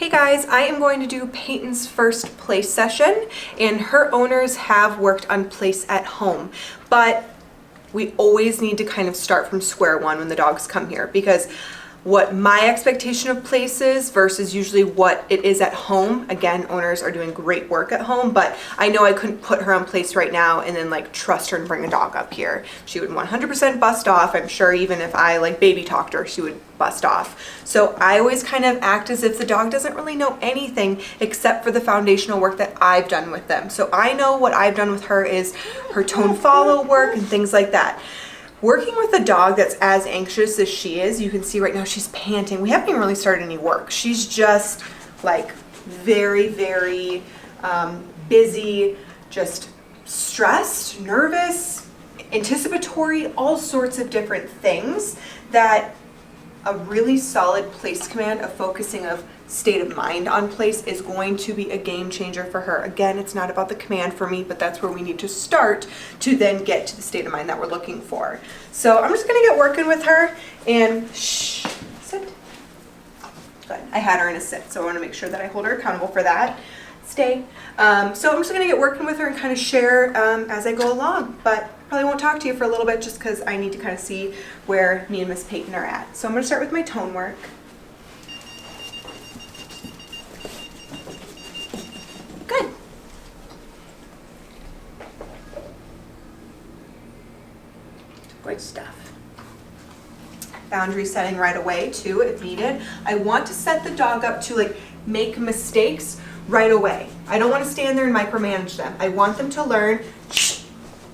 Hey guys, I am going to do Payton's first place session, and her owners have worked on place at home, but we always need to kind of start from square one when the dogs come here, because what my expectation of place is versus usually what it is at home. Again, owners are doing great work at home, but I know I couldn't put her on place right now and then like trust her and bring a dog up here. She would 100% bust off. I'm sure even if I like baby talked her, she would bust off. So I always kind of act as if the dog doesn't really know anything except for the foundational work that I've done with them. So I know what I've done with her is her tone follow work and things like that. Working with a dog that's as anxious as she is, you can see right now she's panting. We haven't even really started any work. She's just like very, very busy, just stressed, nervous, anticipatory, all sorts of different things that a really solid place command, a focusing of state of mind on place is going to be a game changer for her. Again, it's not about the command for me, but that's where we need to start to then get to the state of mind that we're looking for. So I'm just gonna get working with her and shh, sit. Good, I had her in a sit, so I wanna make sure that I hold her accountable for that. Stay. So I'm just gonna get working with her and kind of share as I go along, but probably won't talk to you for a little bit just because I need to kind of see where me and Miss Payton are at. So I'm gonna start with my tone work. Good. Good stuff. Boundary setting right away too if needed. I want to set the dog up to like make mistakes right away. I don't want to stand there and micromanage them. I want them to learn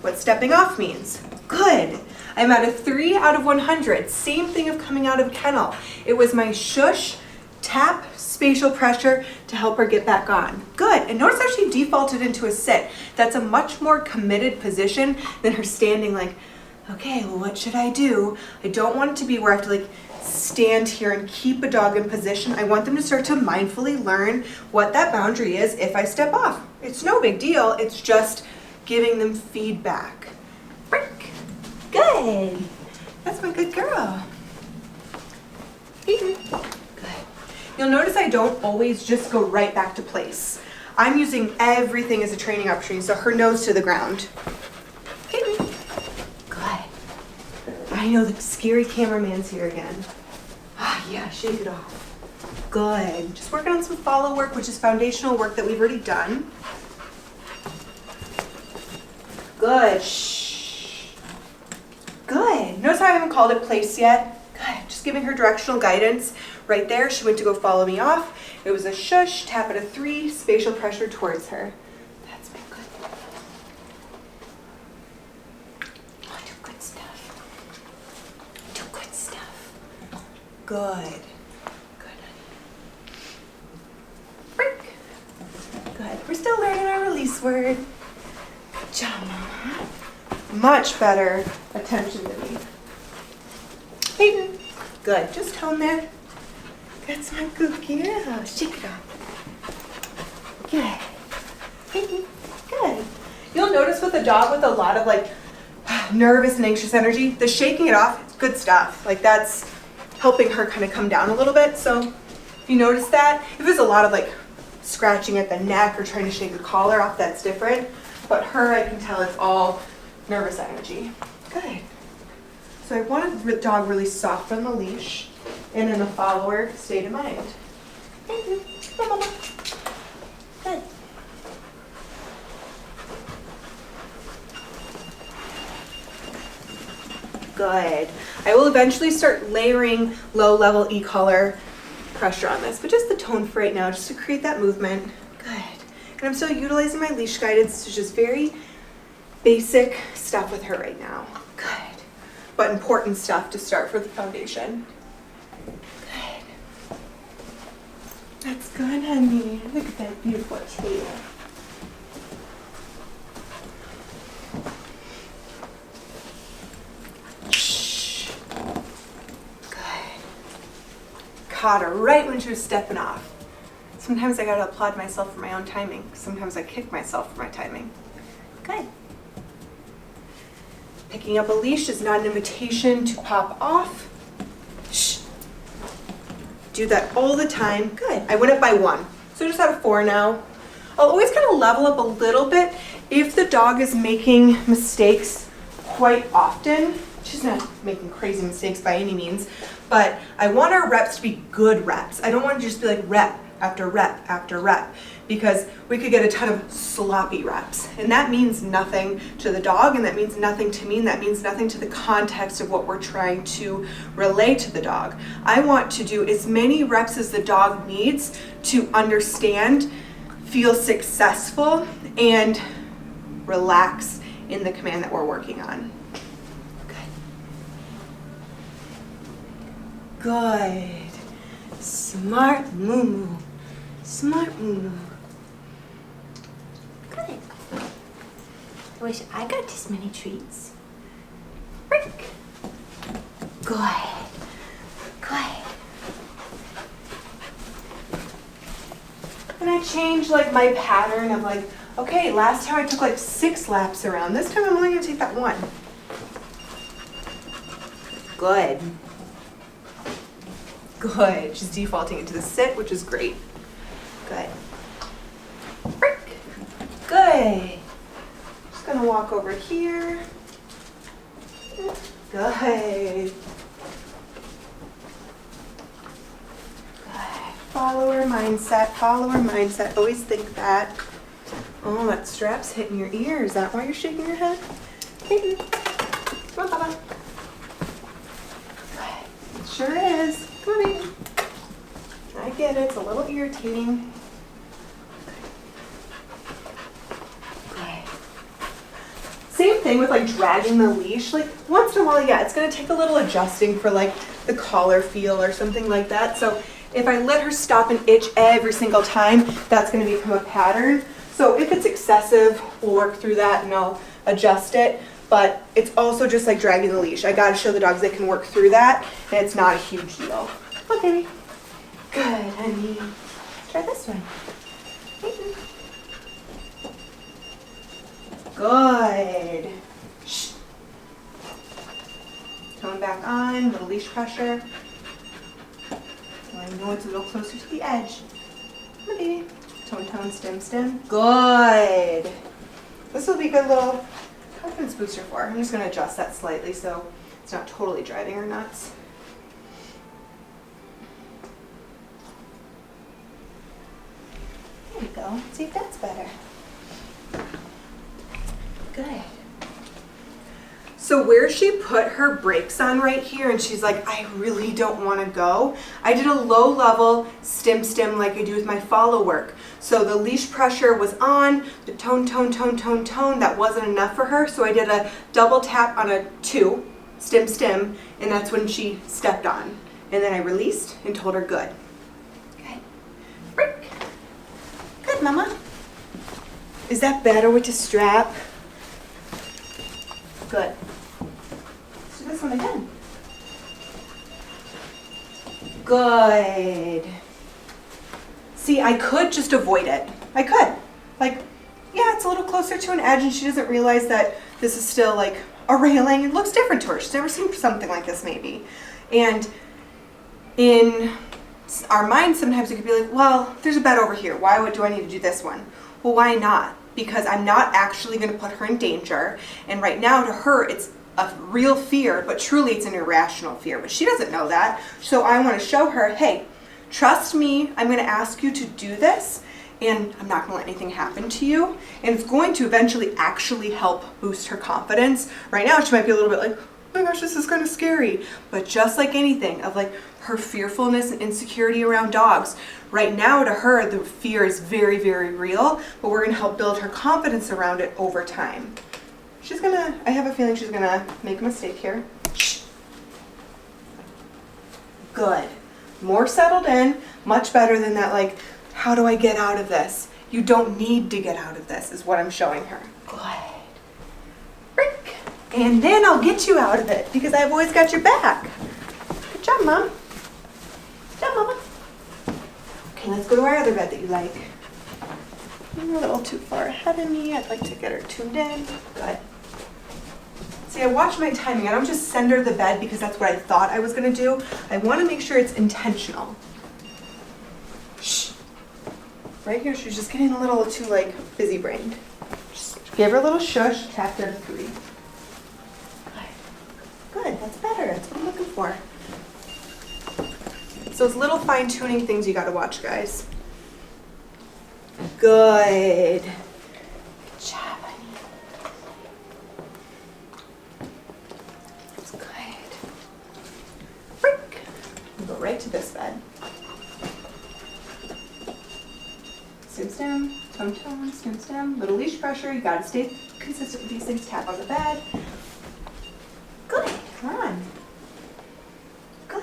what stepping off means. Good. I'm at a 3 out of 100. Same thing of coming out of a kennel. It was my shush, tap, spatial pressure to help her get back on. Good. And notice how she defaulted into a sit. That's a much more committed position than her standing like, okay, well, what should I do? I don't want it to be where I have to like stand here and keep a dog in position. I want them to start to mindfully learn what that boundary is if I step off. It's no big deal. It's just giving them feedback. Frick. Good. That's my good girl. Good. You'll notice I don't always just go right back to place. I'm using everything as a training opportunity, so her nose to the ground. Good. I know the scary cameraman's here again. Ah, yeah, shake it off. Good. Just working on some follow work, which is foundational work that we've already done. Good. Shh. Good. Notice how I haven't called it place yet? Good. Just giving her directional guidance. Right there, she went to go follow me off. It was a shush, tap at a 3, spatial pressure towards her. That's been good. Oh, do good stuff. Do good stuff. Good. Good, honey. Frick. Good. We're still learning our release word. Good job, Mama. Much better attention to me. Payton. Good. Just tone there. That's my good girl. Shake it off. Good. Payton. Good. You'll notice with a dog with a lot of like nervous and anxious energy, the shaking it off, it's good stuff. Like that's helping her kind of come down a little bit. So if you notice that, if there's a lot of like scratching at the neck or trying to shake the collar off, that's different. But her, I can tell it's all nervous energy. Good. So I wanted the dog really soft on the leash and in a follower state of mind. Thank you. Come on, Mama. Good. Good. I will eventually start layering low-level e-collar pressure on this, but just the tone for right now, just to create that movement. Good. And I'm still utilizing my leash guidance to just very basic stuff with her right now. Good. But important stuff to start for the foundation. Good. That's good, honey. Look at that beautiful tail. Shh. Good. Caught her right when she was stepping off. Sometimes I gotta applaud myself for my own timing. Sometimes I kick myself for my timing. Good. Picking up a leash is not an invitation to pop off. Shh. Do that all the time. Good. I went up by 1. So just out of 4 now. I'll always kind of level up a little bit if the dog is making mistakes quite often. She's not making crazy mistakes by any means, but I want our reps to be good reps. I don't want to just be like rep after rep after rep, because we could get a ton of sloppy reps. And that means nothing to the dog, and that means nothing to me, and that means nothing to the context of what we're trying to relay to the dog. I want to do as many reps as the dog needs to understand, feel successful, and relax in the command that we're working on. Good. Smart moo-moo. Smart moo-moo. Good. I wish I got this many treats. Brick. Good. Good. And I change like my pattern of like, okay, last time I took like 6 laps around. This time I'm only gonna take that 1. Good. Good. She's defaulting into the sit, which is great. Good. Frick. Good. Just gonna walk over here. Good. Good. Follow her mindset. Follow her mindset. Always think that. Oh, that strap's hitting your ear. Is that why you're shaking your head? Payton. Come on, Papa. Good. It sure is. Come on, Payton. I get it. It's a little irritating. Good. Same thing with like dragging the leash. Like once in a while, yeah, it's gonna take a little adjusting for like the collar feel or something like that. So if I let her stop and itch every single time, that's gonna become a pattern. So if it's excessive, we'll work through that and I'll adjust it. But it's also just like dragging the leash. I gotta show the dogs they can work through that, and it's not a huge deal. Look, baby. Good, honey. Try this one. Good. Shh. Tone back on, little leash pressure. I know it's a little closer to the edge. Come on, baby. Tone, tone, stem, stem. Good. This will be a good little confidence booster for her. I'm just going to adjust that slightly so it's not totally driving her nuts. There we go. See if that's better. Good. So where she put her brakes on right here and she's like, I really don't want to go, I did a low level stem stem like I do with my follow work. So the leash pressure was on, the tone, tone, tone, tone, tone, that wasn't enough for her. So I did a double tap on a 2, stem, stem, and that's when she stepped on. And then I released and told her good. Okay. Break. Good, mama. Is that better with the strap? Good. Let's do this one again. Good. See, I could just avoid it. I could. Like, yeah, it's a little closer to an edge and she doesn't realize that this is still like a railing. It looks different to her. She's never seen something like this maybe. And in our mind sometimes it could be like, well, there's a bed over here. Why do I need to do this one? Well, why not? Because I'm not actually going to put her in danger. And right now to her, it's a real fear, but truly it's an irrational fear. But she doesn't know that. So I want to show her, hey, trust me, I'm going to ask you to do this, and I'm not going to let anything happen to you. And it's going to eventually actually help boost her confidence. Right now she might be a little bit like, oh my gosh, this is kind of scary. But just like anything of like her fearfulness and insecurity around dogs, right now to her the fear is very, very real, but we're going to help build her confidence around it over time. She's gonna, I have a feeling she's gonna make a mistake here. Shh. Good. More settled in, much better than that like, how do I get out of this? You don't need to get out of this is what I'm showing her. Good. Rick. And then I'll get you out of it because I've always got your back. Good job, Mom. Good job, Mama. Okay, let's go to our other bed that you like. You're a little too far ahead of me. I'd like to get her tuned in. Good. See, I watch my timing. I don't just send her the bed because that's what I thought I was going to do. I want to make sure it's intentional. Right here, she's just getting a little too like busy brained. Just give her a little shush, tap her to 3. Good, that's better. That's what I'm looking for. So it's little fine tuning things you gotta watch, guys. Good. Good job, honey. That's good. Break. We'll go right to this bed. Stem, tone, stem. Little leash pressure. You gotta stay consistent with these things. Tap on the bed. Good. Come on. Good.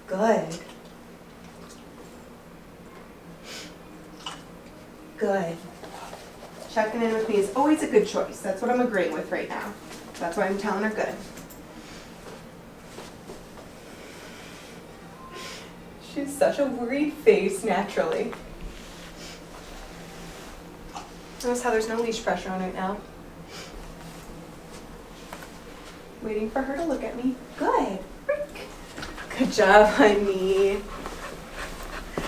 Good. Good. Good. Checking in with me is always a good choice. That's what I'm agreeing with right now. That's why I'm telling her good. She's such a worried face naturally. Notice how there's no leash pressure on right now. Waiting for her to look at me. Good. Good job, honey.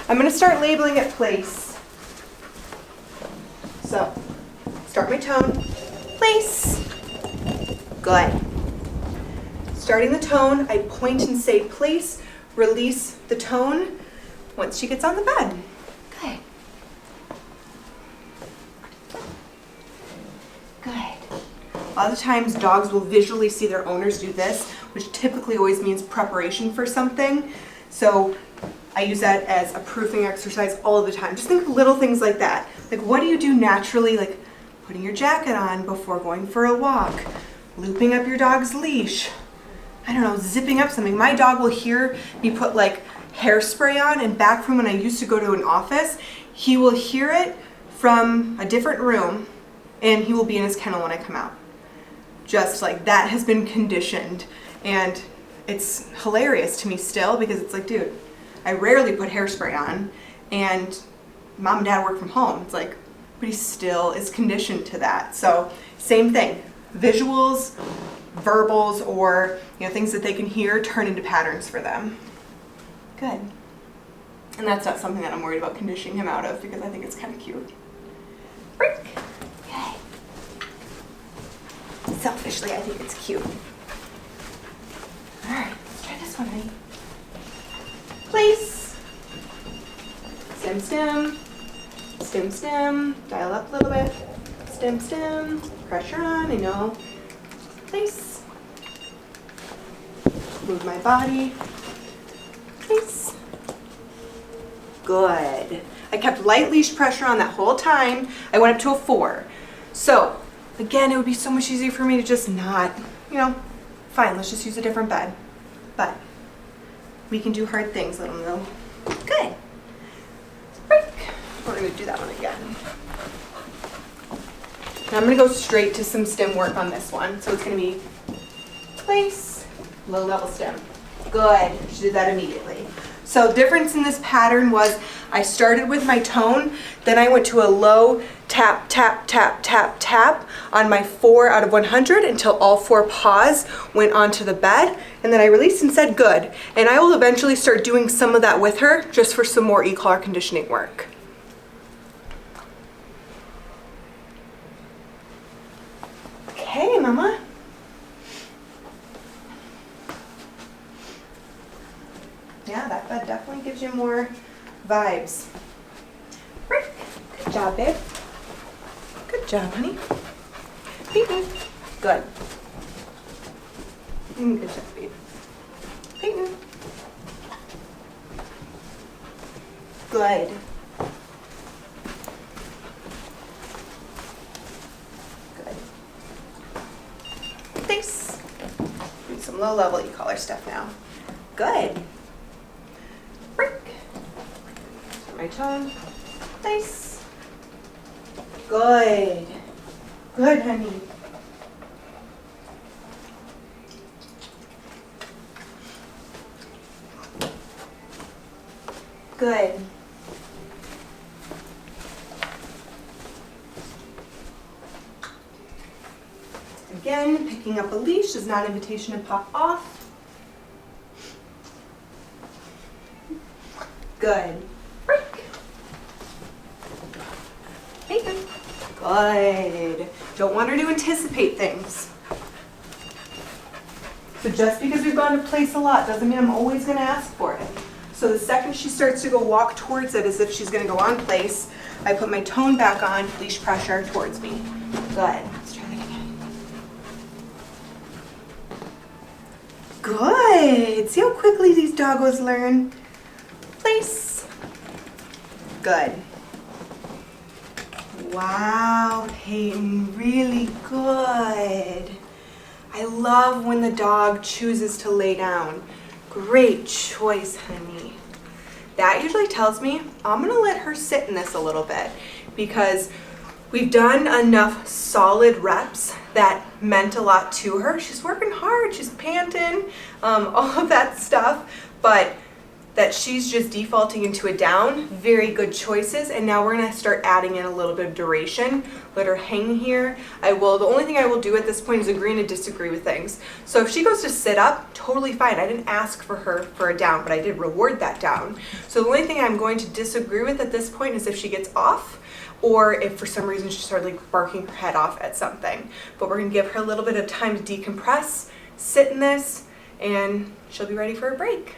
I'm gonna start labeling at place. So, start my tone. Place. Good. Starting the tone, I point and say place. Release the tone once she gets on the bed. Good. Good. A lot of times dogs will visually see their owners do this, which typically always means preparation for something. So I use that as a proofing exercise all the time. Just think of little things like that. Like, what do you do naturally, like putting your jacket on before going for a walk, looping up your dog's leash, I don't know, zipping up something. My dog will hear me put like hairspray on, and back from when I used to go to an office, he will hear it from a different room and he will be in his kennel when I come out. Just like that has been conditioned, and it's hilarious to me still because it's like, dude, I rarely put hairspray on and mom and dad work from home. It's like, but he still is conditioned to that. So same thing, visuals, verbals, or things that they can hear turn into patterns for them. Good. And that's not something that I'm worried about conditioning him out of because I think it's kind of cute. Break. Okay. Selfishly, I think it's cute. All right, let's try this one, honey. Place. Stem. Dial up a little bit. Stem. Pressure on, I know. Place. Move my body. Place. Good. I kept light leash pressure on that whole time. I went up to a 4. So, again, it would be so much easier for me to just not, fine, let's just use a different bed. But we can do hard things, little Moo. Good. Break. We're going to do that one again. Now I'm going to go straight to some stem work on this one. So it's going to be place, low level stem. Good. She did that immediately. So the difference in this pattern was I started with my tone, then I went to a low tap, tap, tap, tap, tap on my 4 out of 100 until all 4 paws went onto the bed, and then I released and said good. And I will eventually start doing some of that with her just for some more e-collar conditioning work. Okay, Mama. Yeah, that bed definitely gives you more vibes. Rick, good job, babe. Good job, honey. Payton, good. Good job, babe. Payton. Good. Good. Thanks. Do some low level e-collar stuff now. Good. Break. My tone. Nice. Good. Good, honey. Good. Again, picking up a leash is not an invitation to pop off. Good. Break. Payton. Good. Don't want her to anticipate things. So just because we've gone to place a lot doesn't mean I'm always going to ask for it. So the second she starts to go walk towards it as if she's going to go on place, I put my tone back on, leash pressure towards me. Good. Let's try that again. Good. See how quickly these doggos learn? Place. Good. Wow, Payton, really good. I love when the dog chooses to lay down. Great choice, honey. That usually tells me I'm gonna let her sit in this a little bit because we've done enough solid reps that meant a lot to her. She's working hard, she's panting, all of that stuff, but that she's just defaulting into a down, very good choices, and now we're gonna start adding in a little bit of duration. Let her hang here. The only thing I will do at this point is agree and disagree with things. So if she goes to sit up, totally fine. I didn't ask for her for a down, but I did reward that down. So the only thing I'm going to disagree with at this point is if she gets off, or if for some reason she started like barking her head off at something. But we're gonna give her a little bit of time to decompress, sit in this, and she'll be ready for a break.